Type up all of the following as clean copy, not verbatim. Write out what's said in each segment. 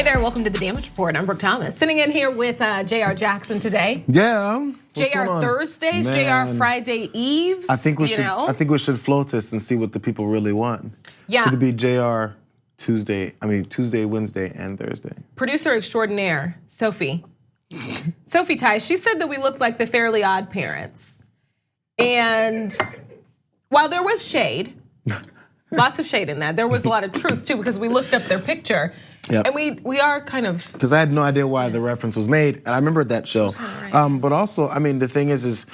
Hey there, welcome to the Damage Report. I'm Brooke Thomas, sitting in here with Jayar Jackson today. Yeah. Jayar Thursdays, Man. Jayar Friday Eves. I think we should float this and see what the people really want. Yeah. Should it be Jayar Tuesday, Wednesday, and Thursday? Producer extraordinaire, Sophie Tice, she said that we look like the Fairly Odd Parents. And while there was shade, lots of shade in that, there was a lot of truth too, because we looked up their picture. Yep. And we are kind of, because I had no idea why the reference was made, and I remembered that show. Right. But also, I mean, the thing is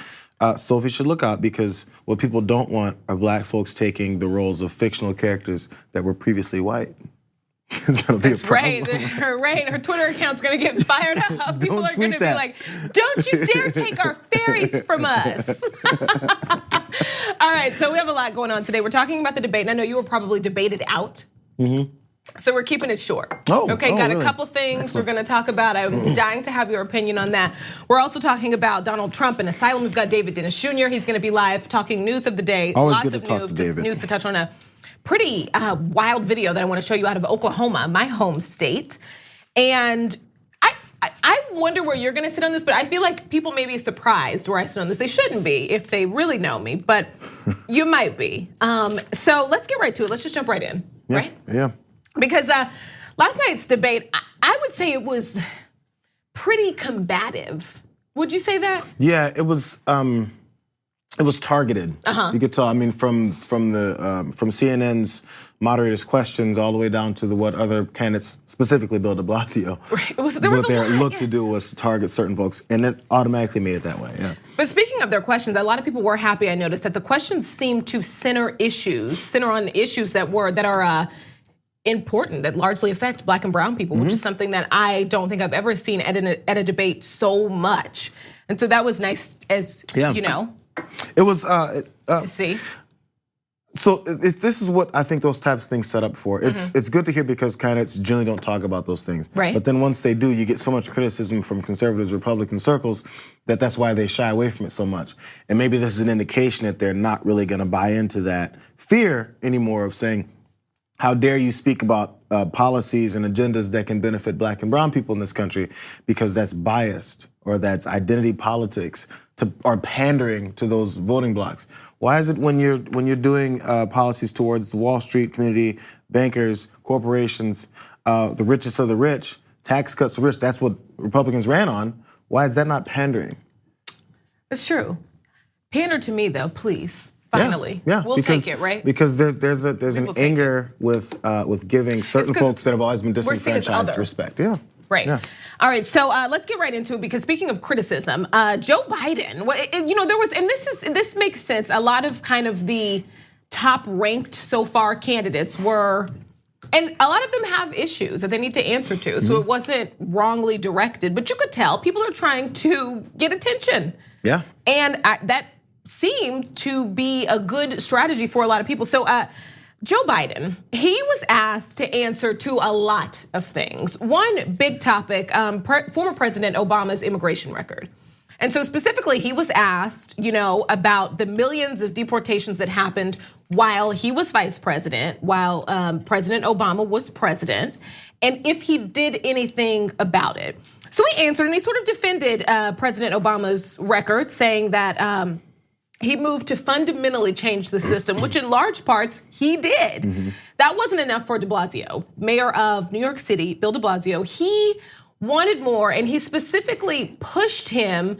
Sophie should look out, because what people don't want are black folks taking the roles of fictional characters that were previously white. That's right. Her Twitter account's gonna get fired up. People are gonna be like, "Don't you dare take our fairies from us!" All right, so we have a lot going on today. We're talking about the debate, and I know you were probably debated out. Mm-hmm. So we're keeping it short. Okay, got really? A couple things Excellent. We're gonna talk about. I'm dying to have your opinion on that. We're also talking about Donald Trump and asylum. We've got David Dennis Jr. He's gonna be live talking news of the day. Always Lots good to of talk to David. News to touch on a pretty wild video that I wanna show you out of Oklahoma, my home state. And I wonder where you're gonna sit on this, but I feel like people may be surprised where I sit on this. They shouldn't be if they really know me, but you might be. So let's get right to it. Let's just jump right in, right? Yeah. Because last night's debate, I would say it was pretty combative. Would you say that? Yeah, it was targeted. You could tell. I mean, from CNN's moderators' questions all the way down to what other candidates, specifically Bill De Blasio, right. what they looked to do was to target certain folks, and it automatically made it that way. Yeah. But speaking of their questions, a lot of people were happy. I noticed that the questions seemed to center on issues that are important, that largely affect black and brown people, which is something that I don't think I've ever seen at a debate so much. And so that was nice, you know. It was to see. So this is what I think those types of things set up for. It's good to hear, because candidates generally don't talk about those things. Right. But then once they do, you get so much criticism from conservatives, Republican circles, that's why they shy away from it so much. And maybe this is an indication that they're not really gonna buy into that fear anymore of saying, how dare you speak about policies and agendas that can benefit black and brown people in this country, because that's biased, or that's identity politics, or pandering to those voting blocs. Why is it when you're doing policies towards the Wall Street community, bankers, corporations, the richest of the rich, tax cuts for rich, that's what Republicans ran on, why is that not pandering? It's true. Pander to me though, please. Finally, yeah, we'll take it, right? Because there's an anger with giving certain folks that have always been disenfranchised respect. Yeah. Right. Yeah. All right. So let's get right into it, because speaking of criticism, Joe Biden. There was, and this makes sense. A lot of kind of the top ranked so far candidates were, and a lot of them have issues that they need to answer to. So it wasn't wrongly directed, but you could tell people are trying to get attention. Yeah. And that seemed to be a good strategy for a lot of people. So Joe Biden, he was asked to answer to a lot of things. One big topic, former President Obama's immigration record. And so specifically, he was asked, about the millions of deportations that happened while he was vice president, while President Obama was president, and if he did anything about it. So he answered, and he sort of defended President Obama's record, saying that he moved to fundamentally change the system, which in large parts he did. That wasn't enough for De Blasio, mayor of New York City, Bill De Blasio. He wanted more, and he specifically pushed him,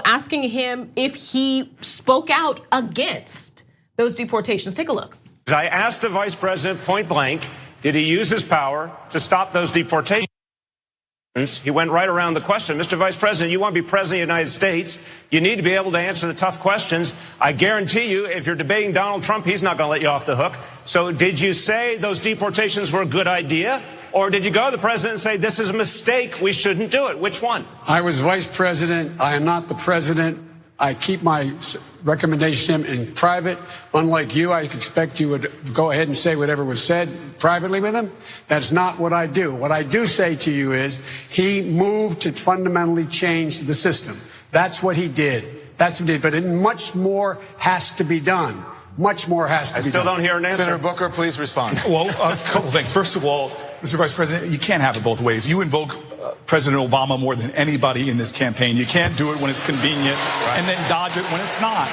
asking him if he spoke out against those deportations. Take a look. I asked the vice president point blank, did he use his power to stop those deportations? He went right around the question. Mr. Vice President, you want to be president of the United States, you need to be able to answer the tough questions. I guarantee you, if you're debating Donald Trump, he's not going to let you off the hook. So did you say those deportations were a good idea? Or did you go to the president and say, this is a mistake, we shouldn't do it? Which one? I was vice president. I am not the president. I keep my recommendation in private. Unlike you, I expect you would go ahead and say whatever was said privately with him. That's not what I do. What I do say to you is he moved to fundamentally change the system. That's what he did. That's what he did. But much more has to be done. Much more has to be done. I still don't hear an answer. Senator Booker, please respond. Well, a couple things. First of all, Mr. Vice President, you can't have it both ways. You invoke President Obama more than anybody in this campaign. You can't do it when it's convenient and then dodge it when it's not.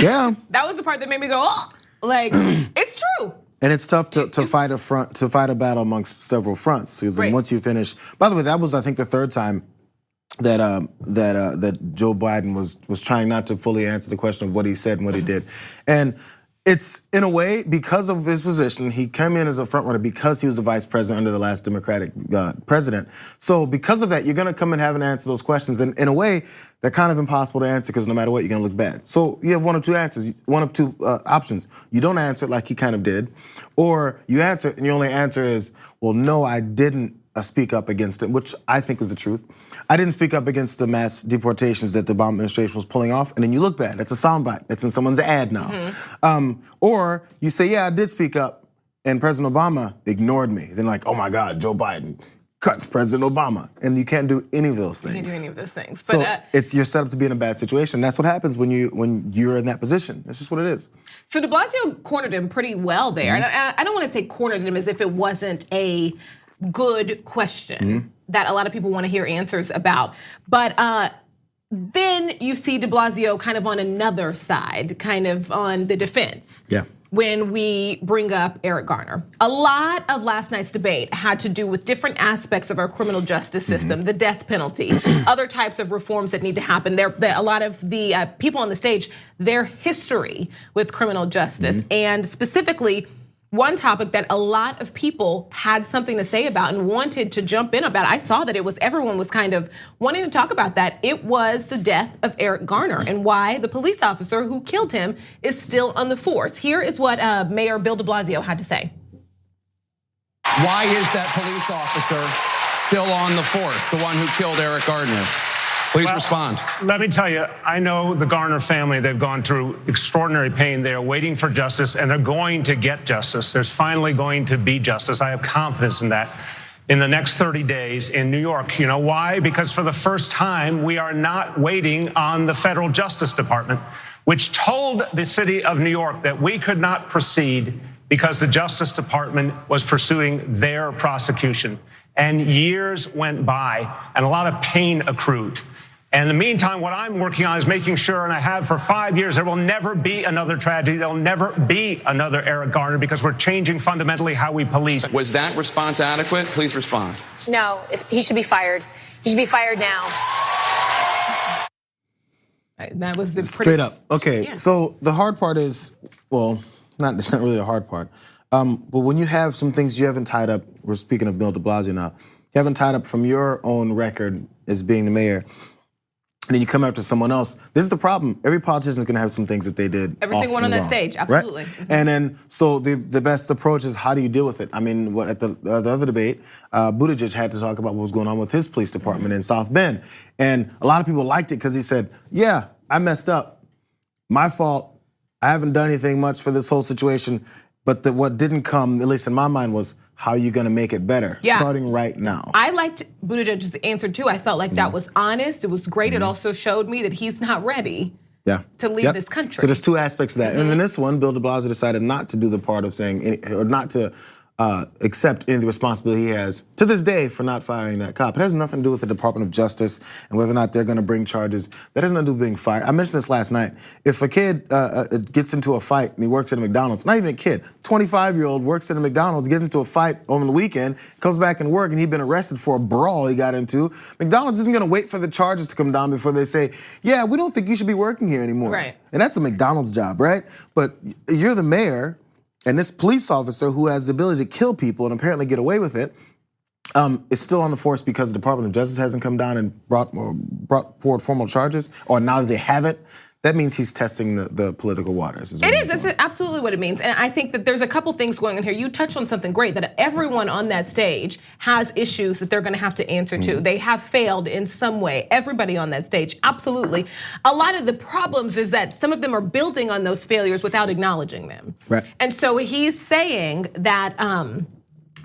Yeah. That was the part that made me go, oh, like, it's true. And it's tough to fight a battle amongst several fronts. Because once you finish, by the way, that was, I think, the third time that Joe Biden was trying not to fully answer the question of what he said and what he did. And it's, in a way, because of his position, he came in as a front runner because he was the vice president under the last Democratic president. So because of that, you're gonna come and have and answer those questions. And in a way, they're kind of impossible to answer because no matter what, you're gonna look bad. So you have one of two answers, one of two options. You don't answer it like he kind of did, or you answer it and your only answer is, well, no, I didn't speak up against it, which I think was the truth. I didn't speak up against the mass deportations that the Obama administration was pulling off, and then you look bad. That's a soundbite. That's in someone's ad now. Or you say, yeah, I did speak up, and President Obama ignored me. Then like, oh my God, Joe Biden cuts President Obama, and you can't do any of those things. You can't do any of those things. But so you're set up to be in a bad situation. That's what happens when you're in that position. That's just what it is. So De Blasio cornered him pretty well there, and I don't want to say cornered him as if it wasn't a good question that a lot of people want to hear answers about. But then you see De Blasio kind of on another side, kind of on the defense. Yeah. When we bring up Eric Garner. A lot of last night's debate had to do with different aspects of our criminal justice system, the death penalty, other types of reforms that need to happen. A lot of the people on the stage, their history with criminal justice, and specifically one topic that a lot of people had something to say about and wanted to jump in about. I saw that everyone was kind of wanting to talk about that. It was the death of Eric Garner and why the police officer who killed him is still on the force. Here is what Mayor Bill De Blasio had to say. Why is that police officer still on the force, the one who killed Eric Garner? Please respond. Let me tell you, I know the Garner family, they've gone through extraordinary pain. They're waiting for justice and they're going to get justice. There's finally going to be justice. I have confidence in that. In the next 30 days in New York. You know why? Because for the first time, we are not waiting on the federal Justice Department, which told the city of New York that we could not proceed because the Justice Department was pursuing their prosecution. And years went by and a lot of pain accrued. And in the meantime, what I'm working on is making sure, and I have for 5 years, there will never be another tragedy. There'll never be another Eric Garner because we're changing fundamentally how we police. Was that response adequate? Please respond. No, he should be fired. He should be fired now. That was the straight up. Okay, so the hard part is, well, it's not really the hard part. But when you have some things you haven't tied up, we're speaking of Bill De Blasio now, you haven't tied up from your own record as being the mayor, and then you come after someone else. This is the problem. Every politician is gonna have some things that they did. Every single one on that stage, absolutely. Right? And then, so the best approach is how do you deal with it? I mean, at the other debate, Buttigieg had to talk about what was going on with his police department in South Bend. And a lot of people liked it because he said, yeah, I messed up. My fault. I haven't done anything much for this whole situation. But what didn't come, at least in my mind, was how are you gonna make it better, starting right now? I liked Buttigieg's answer too. I felt like that was honest, it was great. It also showed me that he's not ready to leave this country. So there's two aspects of that. And in this one, Bill De Blasio decided not to do the part of saying, or not to accept any of the responsibility he has to this day for not firing that cop. It has nothing to do with the Department of Justice and whether or not they're gonna bring charges. That has nothing to do with being fired. I mentioned this last night. If a kid gets into a fight and he works at a McDonald's, not even a kid, 25-year-old works at a McDonald's, gets into a fight over the weekend, comes back and work and he'd been arrested for a brawl he got into, McDonald's isn't gonna wait for the charges to come down before they say, yeah, we don't think you should be working here anymore. Right. And that's a McDonald's job, right? But you're the mayor, and this police officer who has the ability to kill people and apparently get away with it is still on the force because the Department of Justice hasn't come down and brought forward formal charges, or now that they haven't. That means he's testing the political waters. It is, that's absolutely what it means. And I think that there's a couple things going on here. You touched on something great, that everyone on that stage has issues that they're gonna have to answer to. They have failed in some way, everybody on that stage, absolutely. A lot of the problems is that some of them are building on those failures without acknowledging them. Right. And so he's saying that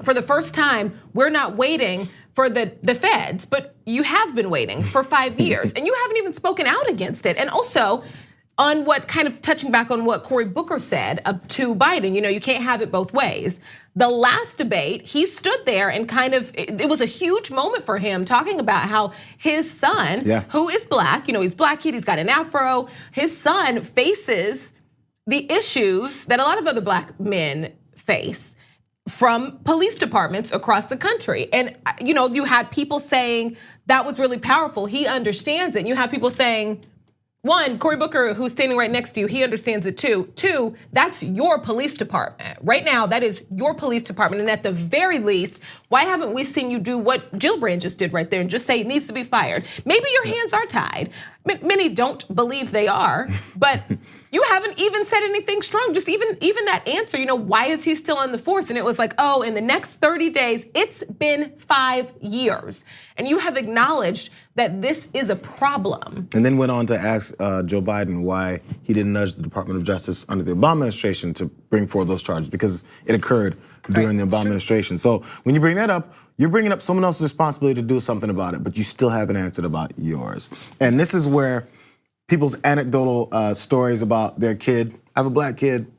for the first time, we're not waiting for the feds, but you have been waiting for 5 years and you haven't even spoken out against it. And also, on what kind of touching back on what Cory Booker said to Biden, you can't have it both ways. The last debate, he stood there and it was a huge moment for him talking about how his son, who is black, he's black kid, he's got an afro, his son faces the issues that a lot of other black men face from police departments across the country. And you had people saying that was really powerful. He understands it. And you have people saying, one, Cory Booker, who's standing right next to you, he understands it too. Two, that's your police department. Right now, that is your police department. And at the very least, why haven't we seen you do what Gillibrand just did right there and just say it needs to be fired? Maybe your hands are tied. Many don't believe they are, but you haven't even said anything strong. Just even that answer, why is he still on the force? And it was like, oh, in the next 30 days, it's been 5 years. And you have acknowledged that this is a problem. And then went on to ask Joe Biden why he didn't nudge the Department of Justice under the Obama administration to bring forward those charges, because it occurred during the Obama administration. So when you bring that up, you're bringing up someone else's responsibility to do something about it, but you still haven't answered about yours. And this is where people's anecdotal stories about their kid, I have a black kid,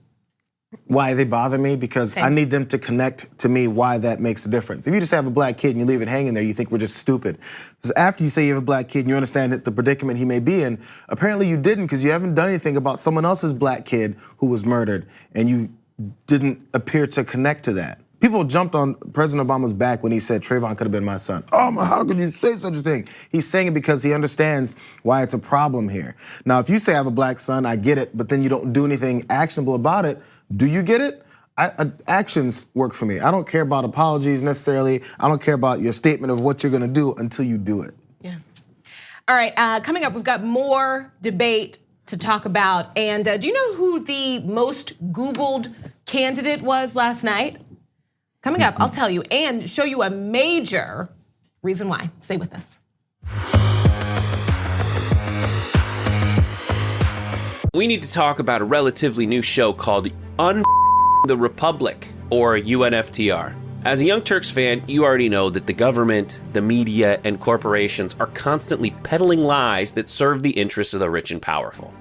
why they bother me, because I need them to connect to me why that makes a difference. If you just have a black kid and you leave it hanging there, you think we're just stupid. Because after you say you have a black kid and you understand that the predicament he may be in, apparently you didn't, because you haven't done anything about someone else's black kid who was murdered, and you didn't appear to connect to that. People jumped on President Obama's back when he said Trayvon could have been my son. Oh, how could you say such a thing? He's saying it because he understands why it's a problem here. Now, if you say I have a black son, I get it, but then you don't do anything actionable about it, do you get it? Actions work for me. I don't care about apologies necessarily. I don't care about your statement of what you're gonna do until you do it. Yeah. All right, coming up, we've got more debate to talk about. And do you know who the most Googled candidate was last night? Coming up, I'll tell you and show you a major reason why. Stay with us. We need to talk about a relatively new show called the Republic, or UNFTR. As a Young Turks fan, you already know that the government, the media, and corporations are constantly peddling lies that serve the interests of the rich and powerful.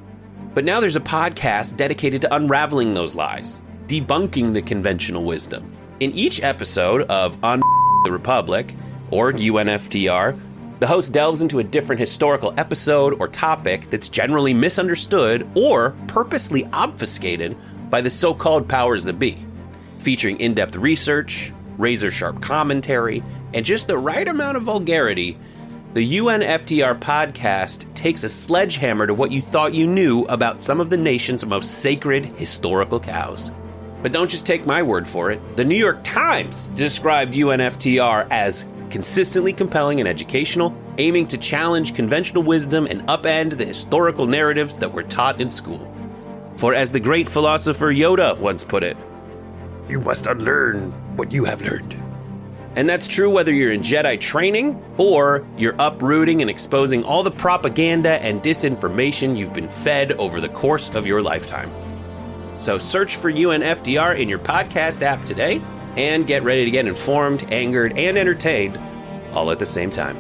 But now there's a podcast dedicated to unraveling those lies, debunking the conventional wisdom. In each episode of the Republic, or UNFTR, the host delves into a different historical episode or topic that's generally misunderstood or purposely obfuscated by the so-called powers that be, featuring in-depth research, razor-sharp commentary, and just the right amount of vulgarity. The UNFTR podcast takes a sledgehammer to what you thought you knew about some of the nation's most sacred historical cows. But don't just take my word for it. The New York Times described UNFTR as consistently compelling and educational, aiming to challenge conventional wisdom and upend the historical narratives that were taught in school. For as the great philosopher Yoda once put it, you must unlearn what you have learned. And that's true whether you're in Jedi training or you're uprooting and exposing all the propaganda and disinformation you've been fed over the course of your lifetime. So search for UNFTR in your podcast app today and get ready to get informed, angered, and entertained all at the same time.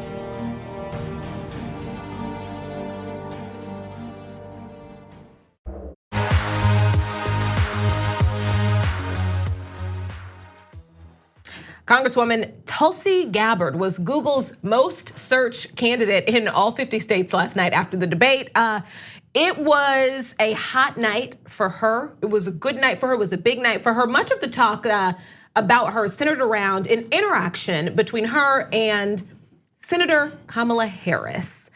Congresswoman Tulsi Gabbard was Google's most searched candidate in all 50 states last night after the debate. It was a hot night for her. It was a good night for her. It was a big night for her. Much of the talk about her centered around an interaction between her and Senator Kamala Harris.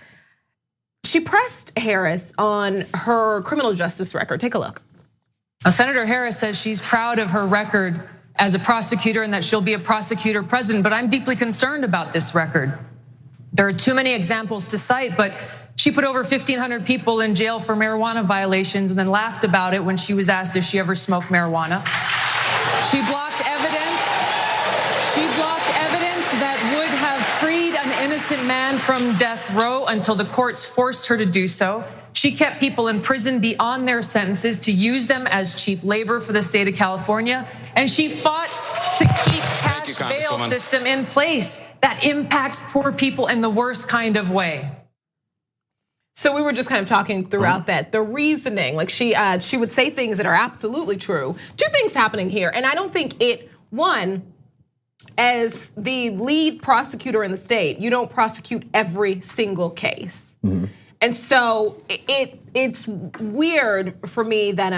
She pressed Harris on her criminal justice record. Take a look. Senator Harris says she's proud of her record as a prosecutor and that she'll be a prosecutor president, but I'm deeply concerned about this record. There are too many examples to cite, but she put over 1,500 people in jail for marijuana violations and then laughed about it when she was asked if she ever smoked marijuana. She blocked evidence. She blocked evidence that would have freed an innocent man from death row until the courts forced her to do so. She kept people in prison beyond their sentences to use them as cheap labor for the state of California. And she fought to keep cash bail system in place that impacts poor people in the worst kind of way. So we were just kind of talking throughout that, the reasoning, like she would say things that are absolutely true. Two things happening here, and I don't think one, as the lead prosecutor in the state, you don't prosecute every single case. And so it's weird for me that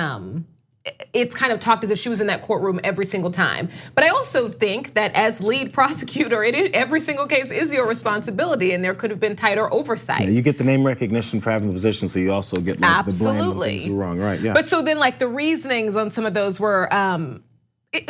it's kind of talked as if she was in that courtroom every single time. But I also think that as lead prosecutor, every single case is your responsibility, and there could have been tighter oversight. Yeah, you get the name recognition for having the position, so you also get like, the blame when things are wrong, right? Yeah. But so then, like the reasonings on some of those were,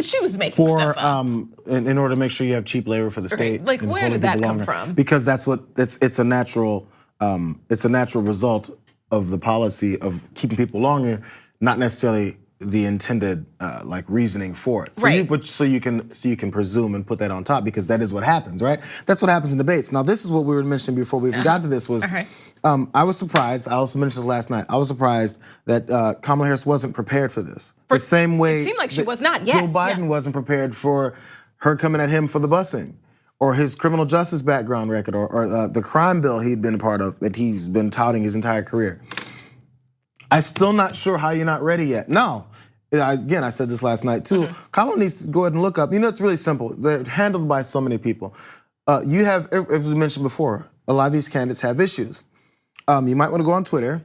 she was making stuff up. In order to make sure you have cheap labor for the state. Like where did that come from? Because that's what it's a natural result of the policy of keeping people longer, not necessarily the intended like reasoning for it. So you can presume and put that on top, because that is what happens, right? That's what happens in debates. Now this is what we were mentioning before we even got to this was, I was surprised, I also mentioned this last night, I was surprised that Kamala Harris wasn't prepared for this. The same way it seemed like she was not, Joe Biden wasn't prepared for her coming at him for the busing, or his criminal justice background record, or the crime bill he'd been a part of that he's been touting his entire career. I'm still not sure how you're not ready yet. Now, again, I said this last night too. Kamala needs to go ahead and look up. You know, it's really simple. They're handled by so many people. You have, as we mentioned before, a lot of these candidates have issues. You might want to go on Twitter,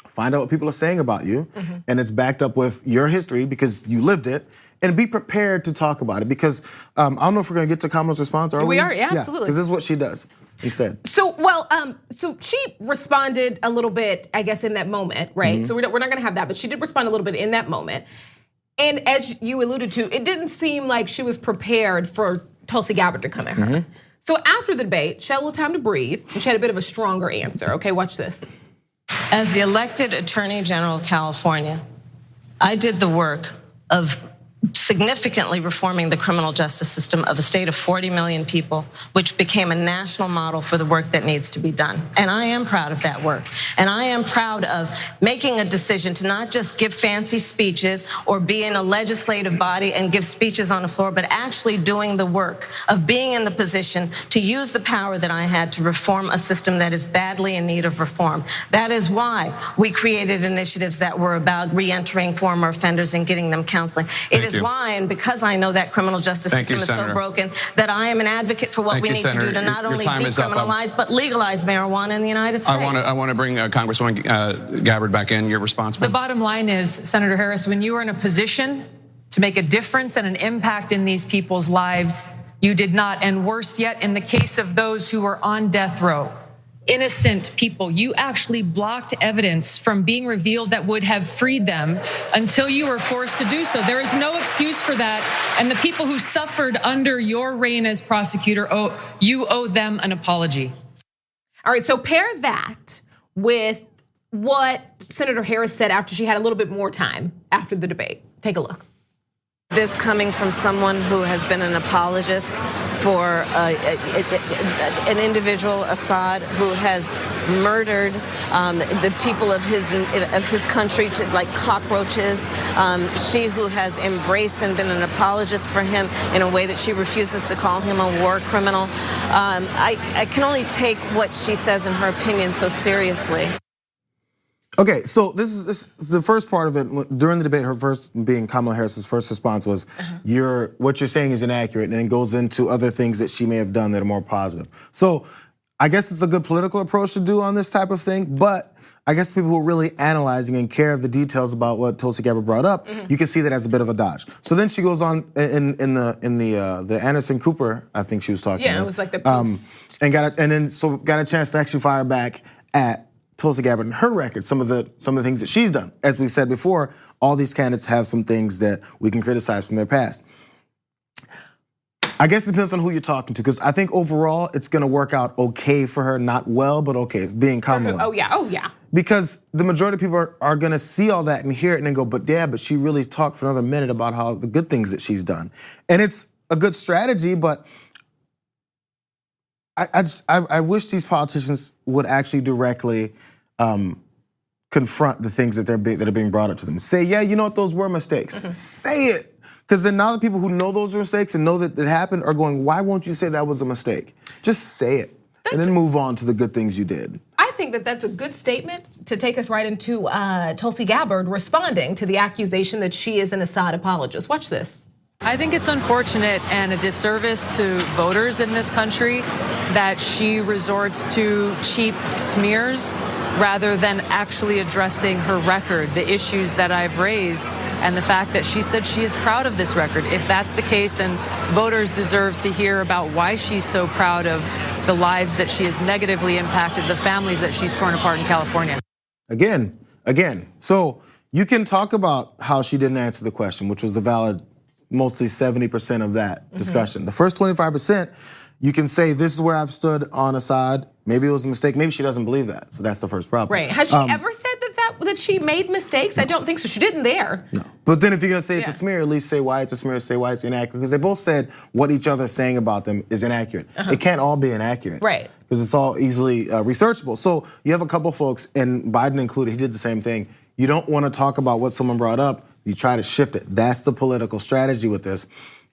find out what people are saying about you, and it's backed up with your history because you lived it, and be prepared to talk about it. Because I don't know if we're going to get to Kamala's response. Are we? We are, yeah, absolutely. Because this is what she does instead. So, so she responded a little bit, I guess, in that moment, right? So we're not going to have that, but she did respond a little bit in that moment. And as you alluded to, it didn't seem like she was prepared for Tulsi Gabbard to come at her. So after the debate, she had a little time to breathe, and she had a bit of a stronger answer. Okay, watch this. As the elected Attorney General of California, I did the work of significantly reforming the criminal justice system of a state of 40 million people, which became a national model for the work that needs to be done. And I am proud of that work. And I am proud of making a decision to not just give fancy speeches or be in a legislative body and give speeches on the floor, but actually doing the work of being in the position to use the power that I had to reform a system that is badly in need of reform. That is why we created initiatives that were about re-entering former offenders and getting them counseling. It is why, and because I know that criminal justice system is so broken, that I am an advocate for what we need to do to not only decriminalize, but legalize marijuana in the United States. I want to bring Congresswoman Gabbard back in. Your response, The bottom line is, Senator Harris, when you are in a position to make a difference and an impact in these people's lives, you did not. And worse yet, in the case of those who are on death row, innocent people, you actually blocked evidence from being revealed that would have freed them until you were forced to do so. There is no excuse for that. And the people who suffered under your reign as prosecutor, you owe them an apology. All right, so pair that with what Senator Harris said after she had a little bit more time after the debate. Take a look. This coming from someone who has been an apologist for an individual, Assad, who has murdered the people of his country like cockroaches. She who has embraced and been an apologist for him in a way that she refuses to call him a war criminal. I can only take what she says in her opinion so seriously. Okay, so this is the first part of it. During the debate, her first being Kamala Harris's first response was, what you're saying is inaccurate, and it goes into other things that she may have done that are more positive. So I guess it's a good political approach to do on this type of thing, but I guess people who are really analyzing and care of the details about what Tulsi Gabbard brought up, you can see that as a bit of a dodge. So then she goes on in the Anderson Cooper, I think she was talking about. Yeah, it was like the post. And got a chance to actually fire back at Tulsi Gabbard and her record, some of the things that she's done. As we've said before, all these candidates have some things that we can criticize from their past. I guess it depends on who you're talking to, because I think overall it's gonna work out okay for her, not well, but okay, it's being Kamala. Oh yeah. Because the majority of people are gonna see all that and hear it and then go, but she really talked for another minute about how the good things that she's done. And it's a good strategy, but I wish these politicians would actually directly confront the things that are being brought up to them. Say, yeah, you know what, those were mistakes. Say it. Because then now the people who know those are mistakes and know that it happened are going, why won't you say that was a mistake? Just say it and then move on to the good things you did. I think that that's a good statement to take us right into Tulsi Gabbard responding to the accusation that she is an Assad apologist. Watch this. I think it's unfortunate and a disservice to voters in this country that she resorts to cheap smears rather than actually addressing her record, the issues that I've raised, and the fact that she said she is proud of this record. If that's the case, then voters deserve to hear about why she's so proud of the lives that she has negatively impacted, the families that she's torn apart in California. Again. So you can talk about how she didn't answer the question, which was the valid, mostly 70% of that discussion. The first 25%, you can say, this is where I've stood on Assad. Maybe it was a mistake. Maybe she doesn't believe that. So that's the first problem. Right. Has she ever said that she made mistakes? I don't think so. She didn't there. No. But then if you're gonna say it's a smear, at least say why it's a smear, say why it's inaccurate. Because they both said what each other's saying about them is inaccurate. It can't all be inaccurate. Right. Because it's all easily researchable. So you have a couple folks, and Biden included, he did the same thing. You don't wanna talk about what someone brought up, you try to shift it. That's the political strategy with this.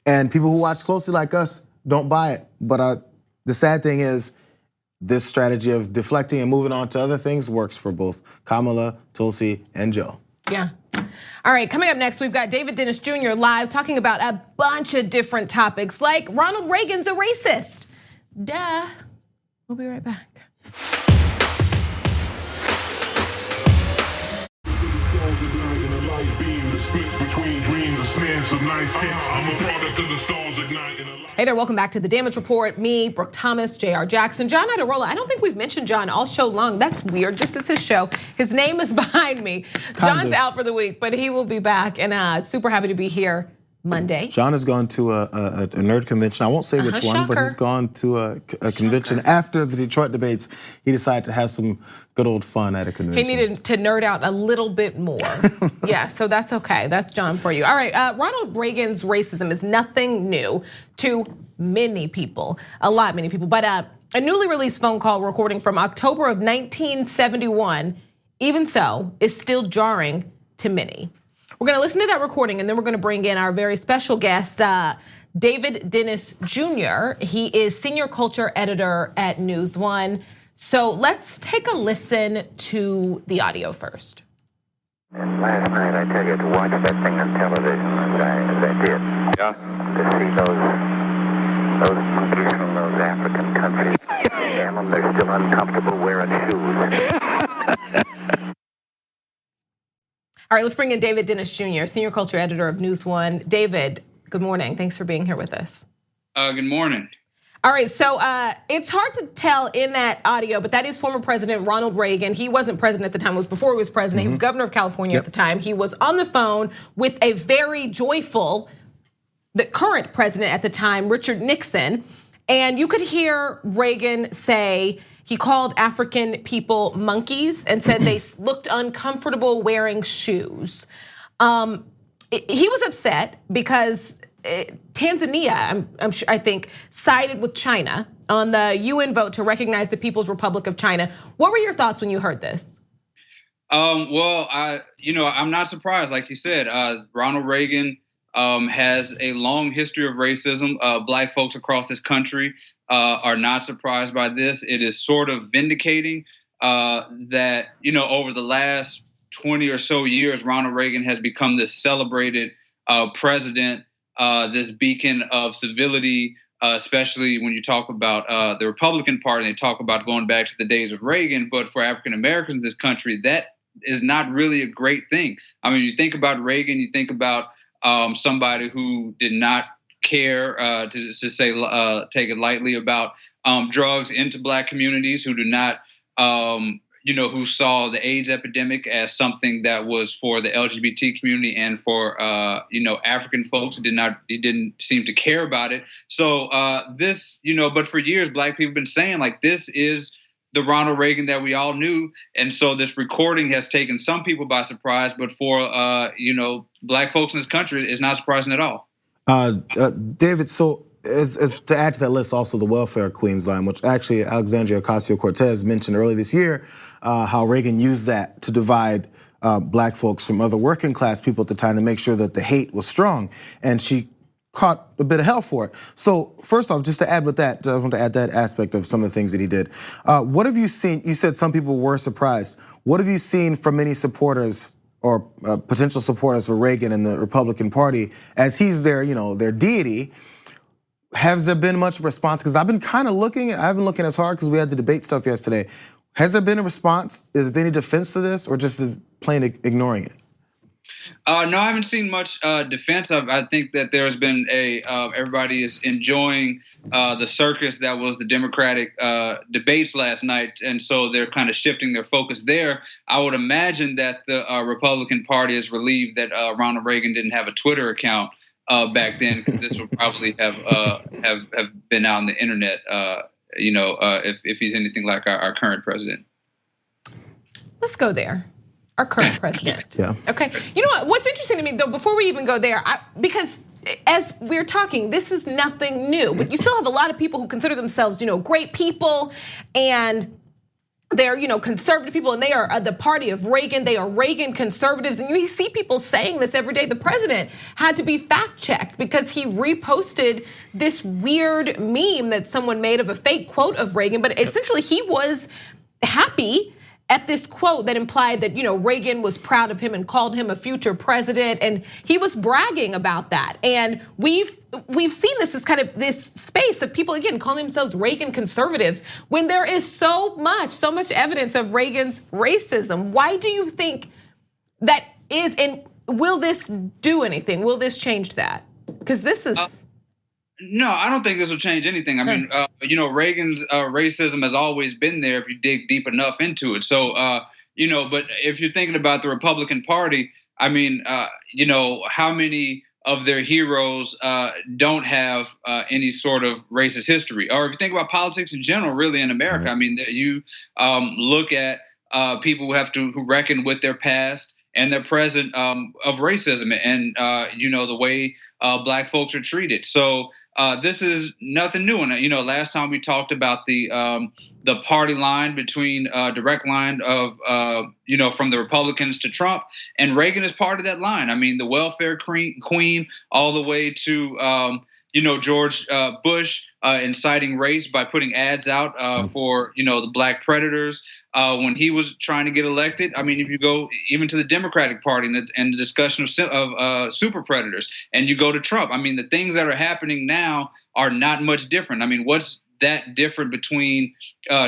And people who watch closely like us don't buy it. But the sad thing is, this strategy of deflecting and moving on to other things works for both Kamala, Tulsi, and Joe. Yeah. All right, coming up next, we've got David Dennis Jr. live talking about a bunch of different topics like Ronald Reagan's a racist. Duh. We'll be right back. Hey there, welcome back to The Damage Report. Me, Brooke Thomas, Jayar Jackson, John Adirola. I don't think we've mentioned John all show long. That's weird, just it's his show. His name is behind me. John's out for the week, but he will be back, and super happy to be here Monday. John has gone to a nerd convention. I won't say which one, but he's gone to a convention. After the Detroit debates, he decided to have some good old fun at a convention. He needed to nerd out a little bit more. Yeah, so that's okay. That's John for you. All right, Ronald Reagan's racism is nothing new to many people, many people. But a newly released phone call recording from October of 1971, even so, is still jarring to many. We're gonna listen to that recording and then we're gonna bring in our very special guest, David Dennis Jr. He is senior culture editor at News One. So let's take a listen to the audio first. And last night, I tell you, to watch that thing on television as I did, to see those monkeys from those African countries, damn them, they're still uncomfortable wearing shoes. All right, let's bring in David Dennis Jr., senior culture editor of News One. David, good morning. Thanks for being here with us. Good morning. All right, so it's hard to tell in that audio, but that is former President Ronald Reagan. He wasn't president at the time, it was before he was president. He was governor of California at the time. He was on the phone with a very joyful, the current president at the time, Richard Nixon. And you could hear Reagan say, he called African people monkeys and said they looked uncomfortable wearing shoes. He was upset because Tanzania, I think, sided with China on the UN vote to recognize the People's Republic of China. What were your thoughts when you heard this? Well, I'm not surprised. Like you said, Ronald Reagan has a long history of racism. Black folks across this country are not surprised by this. It is sort of vindicating that, over the last 20 or so years, Ronald Reagan has become this celebrated president, this beacon of civility, especially when you talk about the Republican Party. They talk about going back to the days of Reagan, but for African Americans in this country, that is not really a great thing. I mean, you think about Reagan, you think about somebody who did not care to say take it lightly about drugs into Black communities, who do not who saw the AIDS epidemic as something that was for the LGBT community and for African folks. He didn't seem to care about it. So but for years, Black people have been saying, like, this is the Ronald Reagan that we all knew. And so this recording has taken some people by surprise, but for Black folks in this country, it's not surprising at all. David, so as to add to that list, also the welfare queens line, which actually Alexandria Ocasio-Cortez mentioned earlier this year, how Reagan used that to divide Black folks from other working class people at the time to make sure that the hate was strong. And she caught a bit of hell for it. So first off, just to add with that, I want to add that aspect of some of the things that he did. What have you seen? You said some people were surprised. What have you seen from any supporters or potential supporters for Reagan and the Republican Party as he's their, their deity? Has there been much response? Because I've been kind of looking, I've been looking as hard because we had the debate stuff yesterday. Has there been a response? Is there any defense to this or just plain ignoring it? No, I haven't seen much defense. I think that there's been everybody is enjoying the circus that was the Democratic debates last night, and so they're kind of shifting their focus there. I would imagine that the Republican Party is relieved that Ronald Reagan didn't have a Twitter account back then, because this would probably have been out on the internet. If he's anything like our current president. Let's go there. Our current president. Yeah. Okay. You know what? What's interesting to me though, before we even go there, because as we're talking, this is nothing new, but you still have a lot of people who consider themselves, great people, and they're, conservative people, and they are the party of Reagan. They are Reagan conservatives, and you see people saying this every day. The president had to be fact checked because he reposted this weird meme that someone made of a fake quote of Reagan, but essentially he was happy at this quote that implied that Reagan was proud of him and called him a future president, and he was bragging about that. And we've seen this as kind of this space of people again calling themselves Reagan conservatives when there is so much evidence of Reagan's racism. Why do you think that is? And will this do anything? Will this change that? Because this is. No, I don't think this will change anything. I mean, Reagan's racism has always been there if you dig deep enough into it. So, but if you're thinking about the Republican Party, I mean, how many of their heroes don't have any sort of racist history? Or if you think about politics in general, really in America, I mean, you look at people who reckon with their past and their present of racism and, the way black folks are treated. So this is nothing new. And, last time we talked about the party line between direct line of, from the Republicans to Trump, and Reagan is part of that line. I mean, the welfare queen all the way to, George Bush inciting race by putting ads out for, the black predators when he was trying to get elected. I mean, if you go even to the Democratic Party and the discussion of super predators, and you go to Trump, I mean, the things that are happening now are not much different. I mean, what's that different between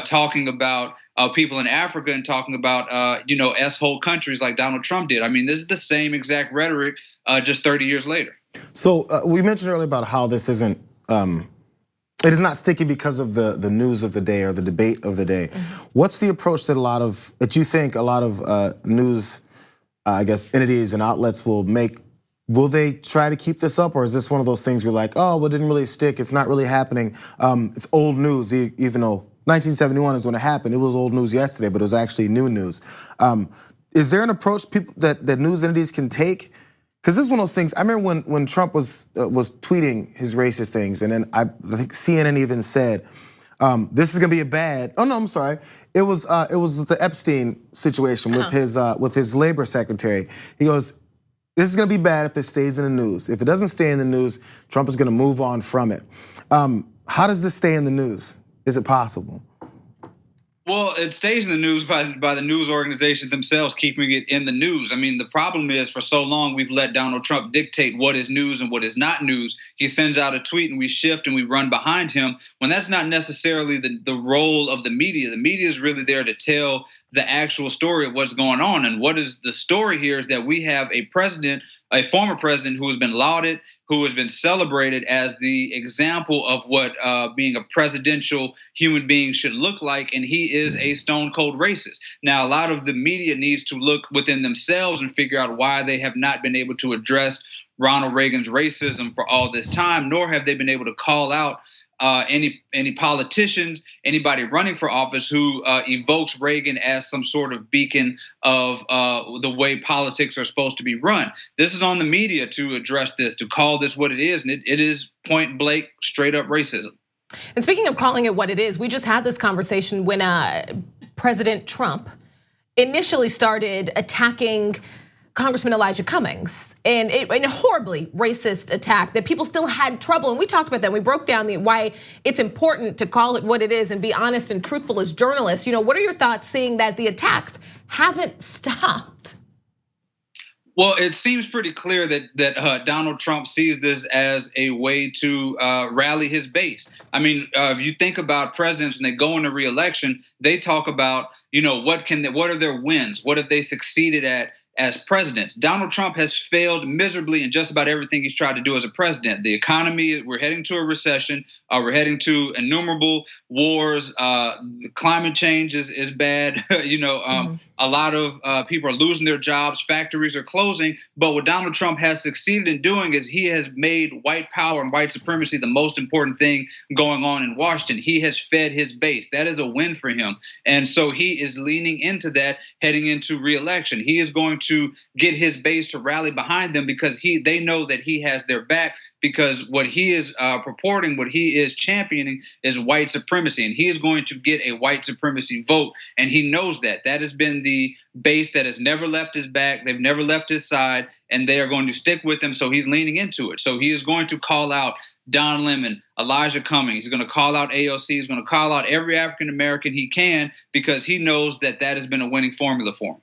talking about people in Africa and talking about, S-hole countries like Donald Trump did? I mean, this is the same exact rhetoric just 30 years later. So we mentioned earlier about how this isn't, it is not sticking because of the news of the day or the debate of the day. What's the approach that you think a lot of news, entities and outlets will make? Will they try to keep this up, or is this one of those things where like, oh, well, it didn't really stick, it's not really happening, it's old news, even though 1971 is when it happened, it was old news yesterday, but it was actually new news. Is there an approach that news entities can take? Because this is one of those things. I remember when Trump was tweeting his racist things, and then I think CNN even said, "This is gonna be a bad." Oh no, I'm sorry. It was the Epstein situation with his labor secretary. He goes, "This is gonna be bad if it stays in the news. If it doesn't stay in the news, Trump is gonna move on from it." How does this stay in the news? Is it possible? Well, it stays in the news by the news organizations themselves keeping it in the news. I mean, the problem is for so long we've let Donald Trump dictate what is news and what is not news. He sends out a tweet and we shift and we run behind him when that's not necessarily the role of the media. The media is really there to tell the actual story of what's going on. And what is the story here is that we have a former president who has been lauded, who has been celebrated as the example of what being a presidential human being should look like, and he is a stone cold racist. Now, a lot of the media needs to look within themselves and figure out why they have not been able to address Ronald Reagan's racism for all this time, nor have they been able to call out any politicians, anybody running for office who evokes Reagan as some sort of beacon of the way politics are supposed to be run. This is on the media to address this, to call this what it is, and it is point blank, straight up racism. And speaking of calling it what it is, we just had this conversation when President Trump initially started attacking Congressman Elijah Cummings, and a horribly racist attack that people still had trouble. And we talked about that. We broke down why it's important to call it what it is and be honest and truthful as journalists. What are your thoughts seeing that the attacks haven't stopped? Well, it seems pretty clear that Donald Trump sees this as a way to rally his base. I mean, if you think about presidents when they go into re-election, they talk about, what are their wins? What have they succeeded at as presidents? Donald Trump has failed miserably in just about everything he's tried to do as a president. The economy, we're heading to a recession. We're heading to innumerable wars. Climate change is bad. A lot of people are losing their jobs. Factories are closing. But what Donald Trump has succeeded in doing is he has made white power and white supremacy the most important thing going on in Washington. He has fed his base. That is a win for him. And so he is leaning into that heading into re-election. He is going to get his base to rally behind them because they know that he has their back, because what he is purporting, what he is championing is white supremacy. And he is going to get a white supremacy vote. And he knows that. That has been the base that has never left his back. They've never left his side. And they are going to stick with him. So he's leaning into it. So he is going to call out Don Lemon, Elijah Cummings. He's going to call out AOC. He's going to call out every African-American he can, because he knows that has been a winning formula for him.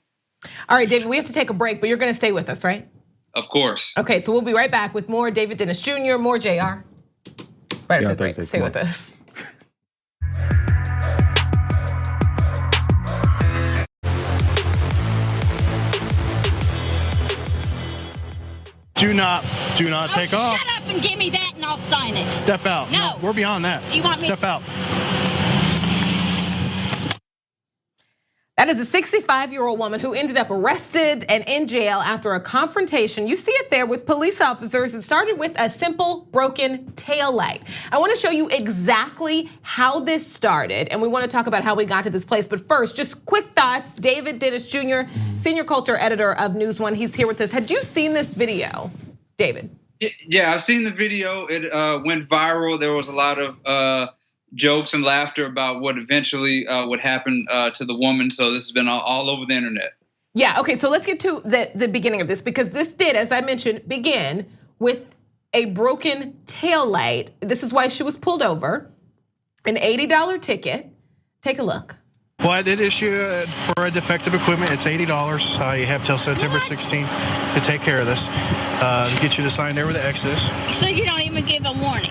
All right, David, we have to take a break, but you're going to stay with us, right? Of course. Okay, so we'll be right back with more David Dennis Jr., more Jayar. Right after the break. Stay with us. Do not take off. Shut up and give me that and I'll sign it. Step out. No. We're beyond that. Do you want me Step out. That is a 65-year-old woman who ended up arrested and in jail after a confrontation. You see it there with police officers. It started with a simple broken taillight. I want to show you exactly how this started, and we want to talk about how we got to this place. But first, just quick thoughts. David Dennis Jr., senior culture editor of News One, he's here with us. Had you seen this video, David? Yeah, I've seen the video. It went viral. There was a lot of jokes and laughter about what eventually would happen to the woman. So this has been all over the internet. Yeah, okay, so let's get to the beginning of this, because this did, as I mentioned, begin with a broken taillight. This is why she was pulled over, an $80 ticket. Take a look. Well, I did issue for a defective equipment. It's $80. You have till September 16th to take care of this. Get you to sign there with the Exodus. So you don't even give a warning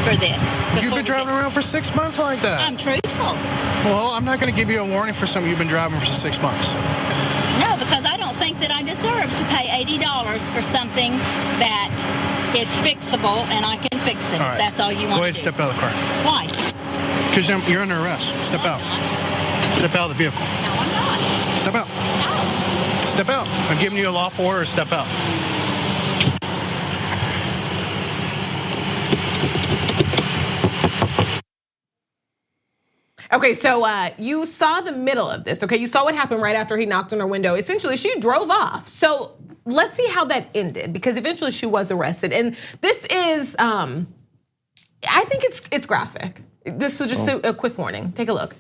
for this? You've been driving around for 6 months like that. I'm truthful. Well, I'm not going to give you a warning for something you've been driving for 6 months. No, because I don't think that I deserve to pay $80 for something that is fixable and I can fix it. All right. That's all you want to do. Go ahead and step out of the car. Why? Because you're under arrest. Step out. Step out of the vehicle. No, I'm not. Step out. No. Step out. I'm giving you a lawful order. Step out. Okay, so you saw the middle of this, okay? You saw what happened right after he knocked on her window. Essentially, she drove off. So let's see how that ended, because eventually she was arrested. And this is, I think it's graphic. This is just a quick warning. Take a look.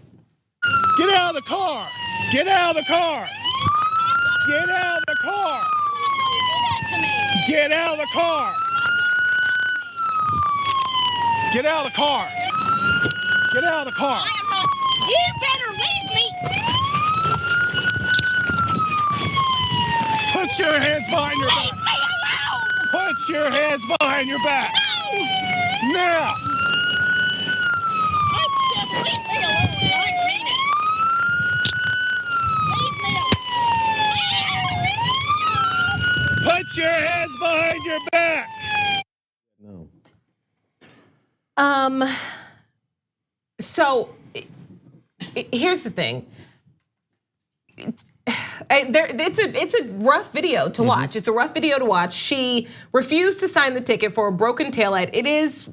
Get out of the car! Get out of the car! Get out of the car! Get out of the car! Get out of the car! Get out of the car! You better leave me! Put your hands behind your back! Leave me alone! Put your hands behind your back! No! Now! I said leave me alone. I mean it. Leave me alone. Put your hands behind your back! No. So here's the thing. It's a rough video to watch. It's a rough video to watch. She refused to sign the ticket for a broken taillight.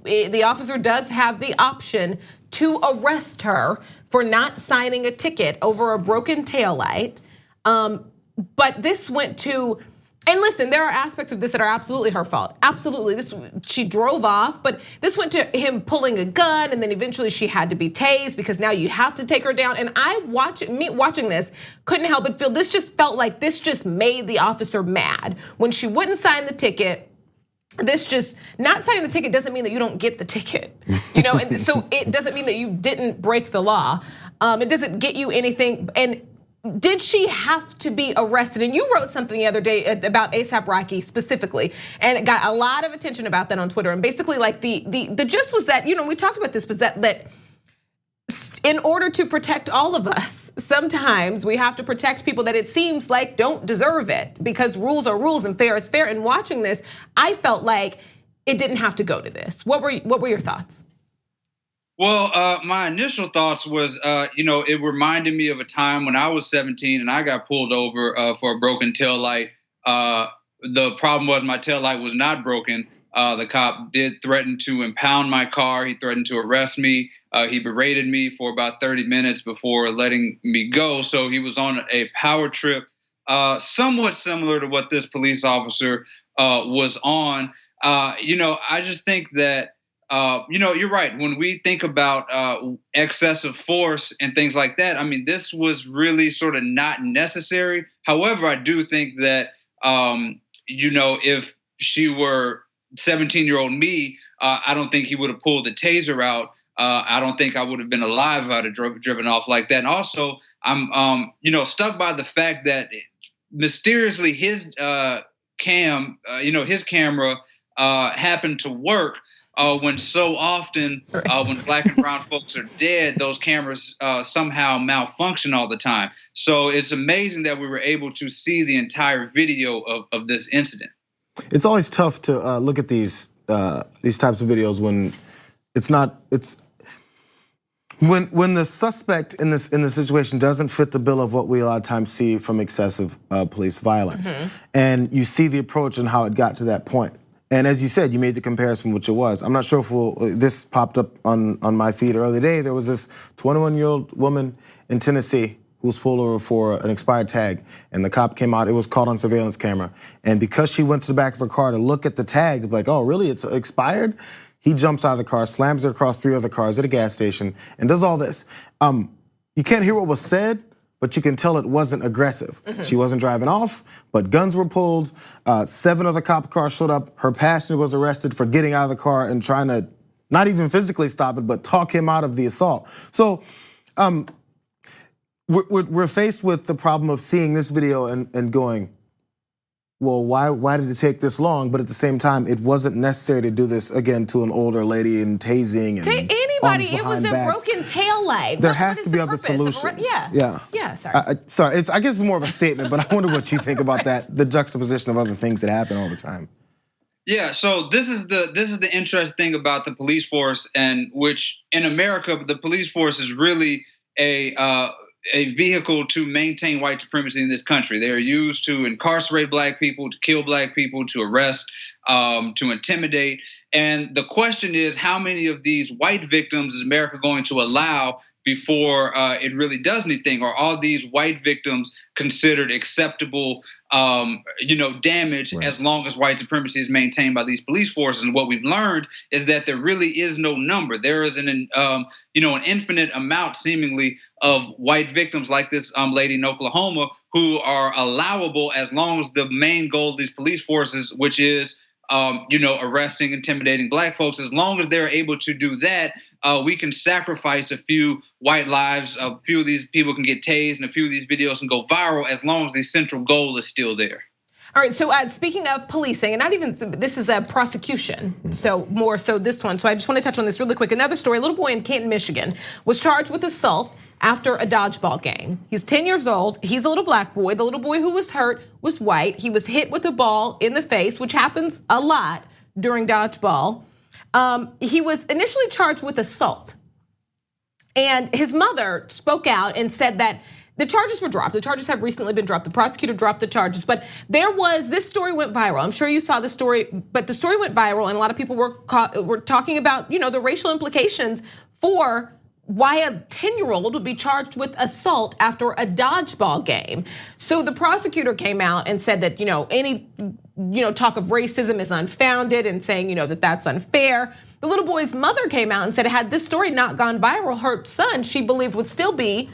The officer does have the option to arrest her for not signing a ticket over a broken taillight. But this went to And listen, there are aspects of this that are absolutely her fault. Absolutely, she drove off, but this went to him pulling a gun, and then eventually she had to be tased because now you have to take her down. And watching this, couldn't help but feel this just felt like this just made the officer mad when she wouldn't sign the ticket. This just not signing the ticket doesn't mean that you don't get the ticket, and so it doesn't mean that you didn't break the law. It doesn't get you anything. And did she have to be arrested? And you wrote something the other day about A$AP Rocky specifically, and it got a lot of attention about that on Twitter. And basically, like the gist was that, we talked about this, was that in order to protect all of us, sometimes we have to protect people that it seems like don't deserve it, because rules are rules and fair is fair. And watching this, I felt like it didn't have to go to this. What were your thoughts? Well, my initial thoughts was, it reminded me of a time when I was 17 and I got pulled over for a broken taillight. The problem was my taillight was not broken. The cop did threaten to impound my car. He threatened to arrest me. He berated me for about 30 minutes before letting me go. So he was on a power trip, somewhat similar to what this police officer was on. I just think that, you're right. When we think about excessive force and things like that, I mean, this was really sort of not necessary. However, I do think that, if she were 17-year-old me, I don't think he would have pulled the taser out. I don't think I would have been alive if I'd have driven off like that. And also, I'm, stuck by the fact that mysteriously his his camera happened to work. When so often, when Black and brown folks are dead, those cameras somehow malfunction all the time. So it's amazing that we were able to see the entire video of this incident. It's always tough to look at these types of videos when when the suspect in this situation doesn't fit the bill of what we a lot of times see from excessive police violence, and you see the approach and how it got to that point. And as you said, you made the comparison, which it was. I'm not sure if this popped up on my feed earlier today. There was this 21-year-old woman in Tennessee who was pulled over for an expired tag, and the cop came out. It was caught on surveillance camera. And because she went to the back of her car to look at the tag, like, oh, really, it's expired? He jumps out of the car, slams her across 3 other cars at a gas station, and does all this. You can't hear what was said, but you can tell it wasn't aggressive. She wasn't driving off, but guns were pulled. 7 other cop cars showed up. Her passenger was arrested for getting out of the car and trying to not even physically stop it, but talk him out of the assault. So we're faced with the problem of seeing this video and going, well, why did it take this long? But at the same time, it wasn't necessary to do this again to an older lady and tasing and anybody. It was a broken taillight. There has to be other solutions. Yeah. Sorry. Sorry. I guess it's more of a statement, but I wonder what you think about that. The juxtaposition of other things that happen all the time. Yeah. So this is the interesting thing about the police force, and which in America, the police force is really a vehicle to maintain white supremacy in this country. They are used to incarcerate Black people, to kill Black people, to arrest, to intimidate. And the question is, how many of these white victims is America going to allow before it really does anything? Are all these white victims considered acceptable, damage as long as white supremacy is maintained by these police forces? And what we've learned is that there really is no number. There is an infinite amount, seemingly, of white victims like this lady in Oklahoma who are allowable as long as the main goal of these police forces, which is arresting, intimidating Black folks, as long as they're able to do that, we can sacrifice a few white lives, a few of these people can get tased, and a few of these videos can go viral as long as the central goal is still there. All right, so speaking of policing, and not even, this is a prosecution, so more so this one. So I just want to touch on this really quick. Another story, a little boy in Canton, Michigan was charged with assault after a dodgeball game. He's 10 years old, he's a little Black boy. The little boy who was hurt was white. He was hit with a ball in the face, which happens a lot during dodgeball. He was initially charged with assault. And his mother spoke out and said that the charges were dropped. The charges have recently been dropped. The prosecutor dropped the charges, but this story went viral. I'm sure you saw the story, but the story went viral and a lot of people were talking about, the racial implications for why a 10-year-old would be charged with assault after a dodgeball game. So the prosecutor came out and said that, any talk of racism is unfounded and saying, that that's unfair. The little boy's mother came out and said, had this story not gone viral, her son, she believed, would still be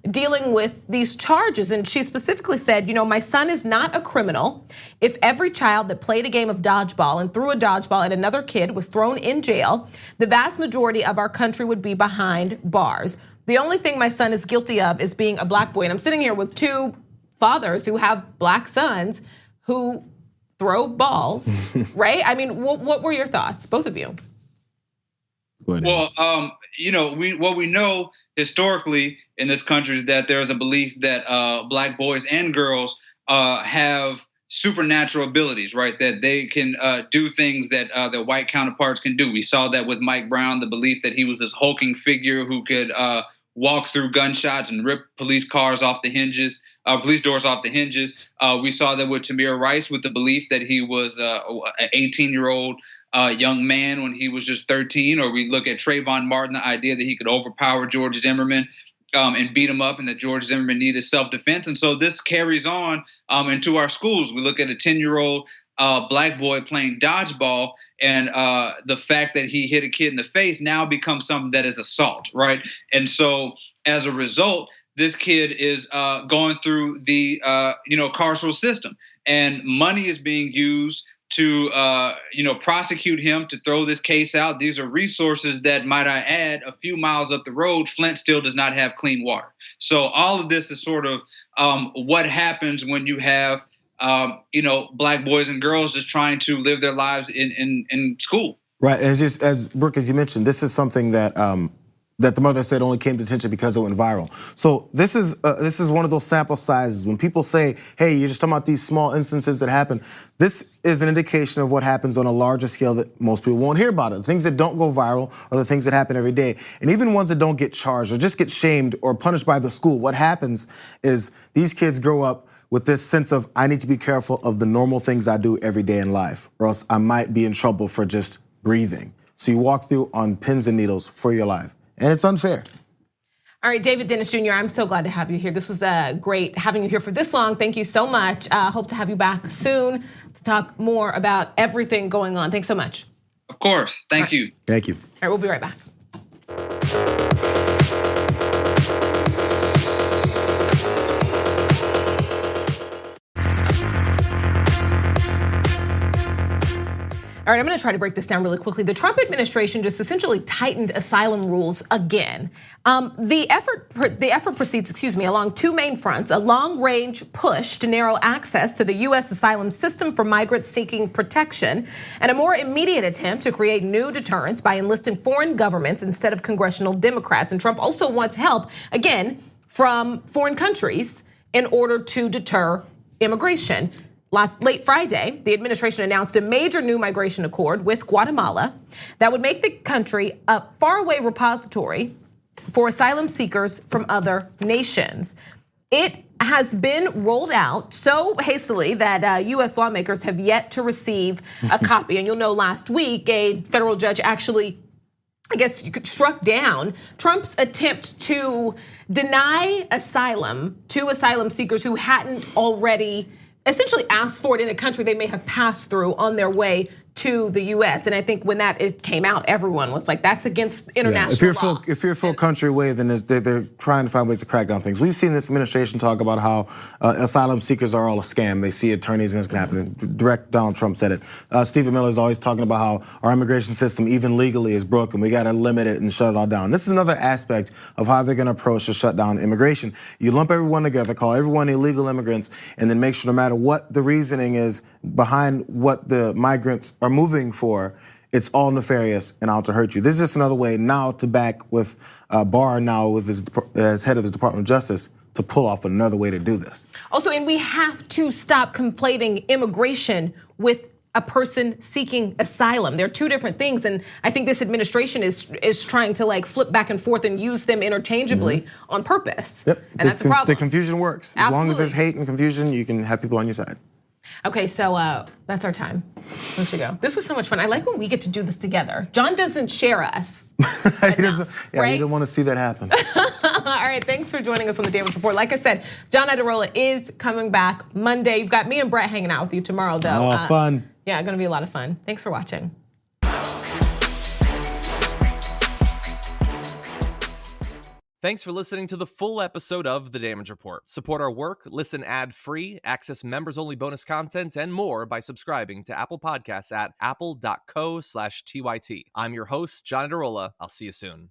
dealing with these charges. And she specifically said, my son is not a criminal. If every child that played a game of dodgeball and threw a dodgeball at another kid was thrown in jail, the vast majority of our country would be behind bars. The only thing my son is guilty of is being a black boy. And I'm sitting here with two fathers who have black sons who throw balls, right? I mean, what were your thoughts, both of you? Well, what we know historically in this country is that there's a belief that black boys and girls have supernatural abilities, right? That they can do things that their white counterparts can do. We saw that with Mike Brown, the belief that he was this hulking figure who could walk through gunshots and rip police cars off the hinges, police doors off the hinges. We saw that with Tamir Rice, with the belief that he was an 18-year-old young man when he was just 13. Or we look at Trayvon Martin, the idea that he could overpower George Zimmerman and beat him up, and that George Zimmerman needed self-defense. And so this carries on into our schools. We look at a 10-year-old black boy playing dodgeball, and the fact that he hit a kid in the face now becomes something that is assault, right? And so as a result, this kid is going through the carceral system, and money is being used to prosecute him, to throw this case out. These are resources that, might I add, a few miles up the road, Flint still does not have clean water. So all of this is sort of what happens when you have black boys and girls just trying to live their lives in school. Right, and as Brooke, as you mentioned, this is something that that the mother said only came to attention because it went viral. So this is one of those sample sizes. When people say, hey, you're just talking about these small instances that happen, this is an indication of what happens on a larger scale that most people won't hear about. It. The things that don't go viral are the things that happen every day. And even ones that don't get charged or just get shamed or punished by the school, what happens is these kids grow up with this sense of, I need to be careful of the normal things I do every day in life, or else I might be in trouble for just breathing. So you walk through on pins and needles for your life. And it's unfair. All right, David Dennis Jr., I'm so glad to have you here. This was great having you here for this long. Thank you so much. Hope to have you back soon to talk more about everything going on. Thanks so much. Of course. Thank you. Thank you. All right, we'll be right back. All right, I'm gonna try to break this down really quickly. The Trump administration just essentially tightened asylum rules again. The effort proceeds, along two main fronts: a long-range push to narrow access to the US asylum system for migrants seeking protection, and a more immediate attempt to create new deterrents by enlisting foreign governments instead of congressional Democrats. And Trump also wants help, again, from foreign countries in order to deter immigration. Late Friday, the administration announced a major new migration accord with Guatemala that would make the country a faraway repository for asylum seekers from other nations. It has been rolled out so hastily that US lawmakers have yet to receive a copy. And you'll know last week, a federal judge actually, struck down Trump's attempt to deny asylum to asylum seekers who hadn't already essentially asked for it in a country they may have passed through on their way to the US. And I think when it came out, everyone was like, that's against international law. If you're a full country away, then they're trying to find ways to crack down things. We've seen this administration talk about how asylum seekers are all a scam. They see attorneys and it's gonna happen. Direct Donald Trump said it. Stephen Miller is always talking about how our immigration system, even legally, is broken. We gotta limit it and shut it all down. This is another aspect of how they're gonna approach to shut down immigration. You lump everyone together, call everyone illegal immigrants, and then make sure no matter what the reasoning is behind what the migrants are moving for, it's all nefarious and out to hurt you. This is just another way now to back with Barr now with his as head of his Department of Justice to pull off another way to do this. Also, and we have to stop conflating immigration with a person seeking asylum. They're two different things, and I think this administration is trying to flip back and forth and use them interchangeably on purpose. Yep, and that's a problem. The confusion works. As long as there's hate and confusion, you can have people on your side. Okay, so that's our time. We should go. This was so much fun. I like when we get to do this together. John doesn't share us He didn't want to see that happen. All right, thanks for joining us on the Damage Report. Like I said, John Iadarola is coming back Monday. You've got me and Brett hanging out with you tomorrow, though. Oh, fun. Yeah, gonna be a lot of fun. Thanks for watching. Thanks for listening to the full episode of The Damage Report. Support our work, listen ad-free, access members-only bonus content, and more by subscribing to Apple Podcasts at apple.co/TYT. I'm your host, John Iadarola. I'll see you soon.